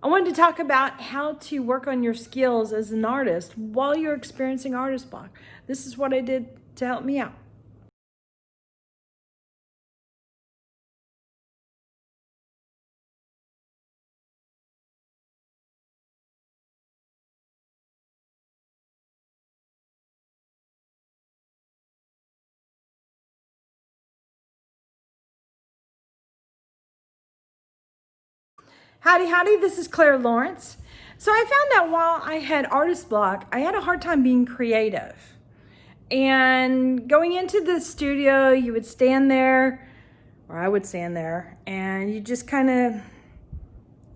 wanted to talk about how to work on your skills as an artist while you're experiencing artist block. This is what I did to help me out. Howdy, howdy, this is Clara Lawrence. So I found that while I had artist block, I had a hard time being creative. And going into the studio, you would stand there, or I would stand there, and you just kind of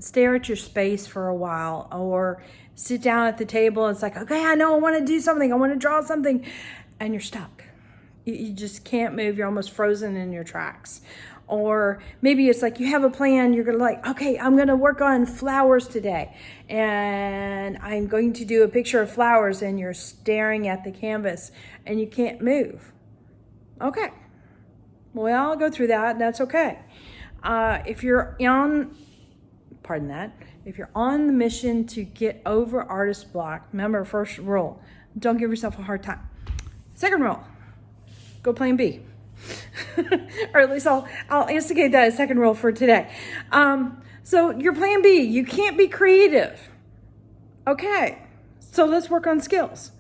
stare at your space for a while, or sit down at the table. It's like, okay, I know I want to do something. I want to draw something. And you're stuck. You just can't move. You're almost frozen in your tracks. Or maybe it's like you have a plan, you're gonna like, okay, I'm gonna work on flowers today. And I'm going to do a picture of flowers, and you're staring at the canvas and you can't move. Okay, well, I'll go through that, that's okay. If you're on, if you're on the mission to get over artist block, remember, first rule, don't give yourself a hard time. Second rule, go plan B. Or at least I'll instigate that as second rule for today. So your plan B, you can't be creative. Okay, so let's work on skills.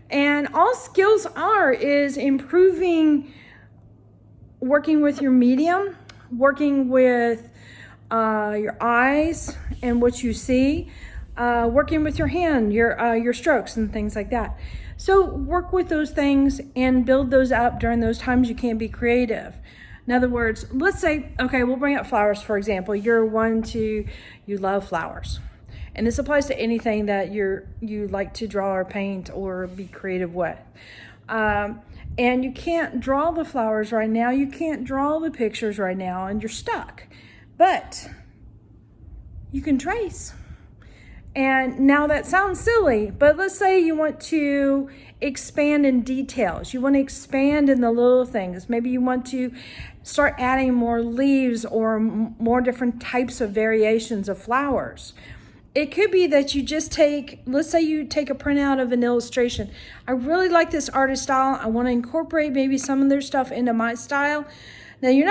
And all skills are is improving, working with your medium, working with your eyes and what you see, working with your hand, your strokes and things like that. So work with those things and build those up during those times you can't be creative. In other words, let's say, okay, we'll bring up flowers, for example. You love flowers. And this applies to anything that you like to draw or paint or be creative with. And you can't draw the flowers right now. You can't draw the pictures right now, and you're stuck. But you can trace. And now that sounds silly, but let's say you want to expand in details. You want to expand in the little things. Maybe you want to start adding more leaves or more different types of variations of flowers. It could be that you just let's say you take a printout of an illustration. I really like this artist style. I want to incorporate maybe some of their stuff into my style. Now, you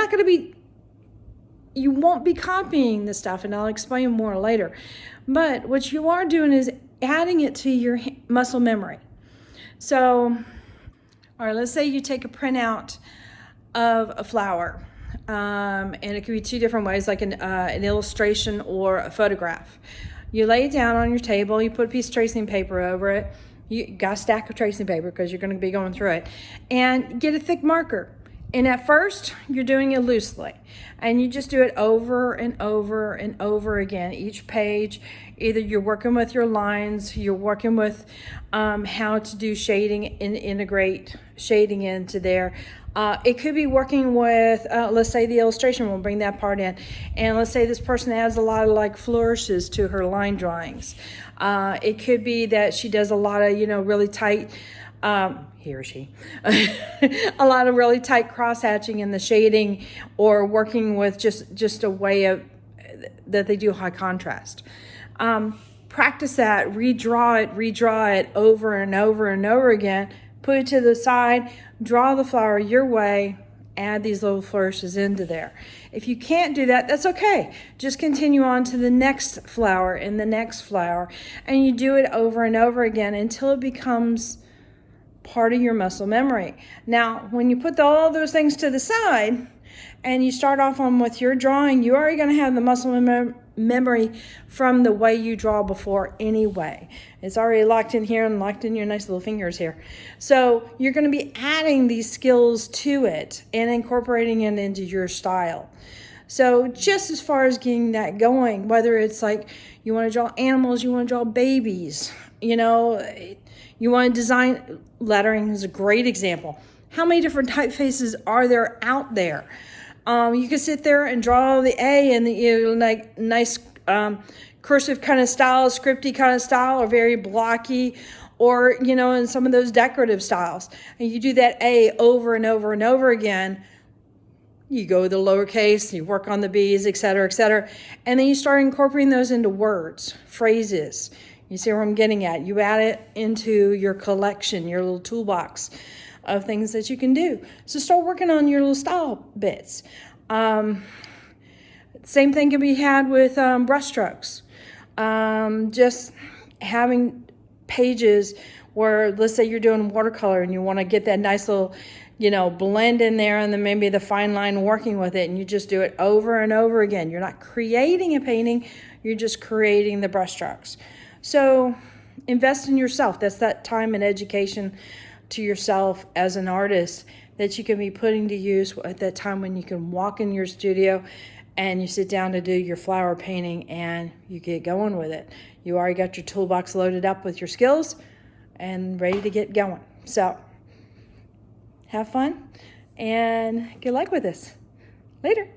won't be copying the stuff, and I'll explain more later. But what you are doing is adding it to your muscle memory. So, all right, let's say you take a printout of a flower, and it could be two different ways, like an illustration or a photograph. You lay it down on your table, you put a piece of tracing paper over it. You got a stack of tracing paper because you're going to be going through it, and get a thick marker. And at first, you're doing it loosely, and you just do it over and over and over again. Each page, either you're working with your lines, you're working with how to do shading and integrate shading into there. It could be working with, let's say the illustration, we'll bring that part in. And let's say this person adds a lot of like flourishes to her line drawings. It could be that she does a lot of, really tight, he or she, a lot of really tight cross-hatching in the shading, or working with just a way of that they do high contrast. Practice that, redraw it over and over and over again, put it to the side, draw the flower your way, add these little flourishes into there. If you can't do that, that's okay. Just continue on to the next flower and the next flower, and you do it over and over again until it becomes part of your muscle memory. Now, when you put all those things to the side and you start off on with your drawing, you're already going to have the muscle memory from the way you draw before anyway. It's already locked in here and locked in your nice little fingers here. So you're going to be adding these skills to it and incorporating it into your style. So just as far as getting that going, whether it's like you want to draw animals, you want to draw babies, you want to design, lettering is a great example. How many different typefaces are there out there? You can sit there and draw the A and the nice cursive kind of style, scripty kind of style, or very blocky, or in some of those decorative styles. And you do that A over and over and over again. You go with the lowercase, you work on the B's, etc., etc. And then you start incorporating those into words, phrases. You see where I'm getting at? You add it into your collection, your little toolbox of things that you can do. So start working on your little style bits. Same thing can be had with brush strokes. Just having pages where, let's say you're doing watercolor and you want to get that nice little, blend in there, and then maybe the fine line working with it, and you just do it over and over again. You're not creating a painting, you're just creating the brush strokes. So invest in yourself. That's that time and education to yourself as an artist that you can be putting to use at that time when you can walk in your studio and you sit down to do your flower painting and you get going with it. You already got your toolbox loaded up with your skills and ready to get going. So have fun and good luck with this. Later.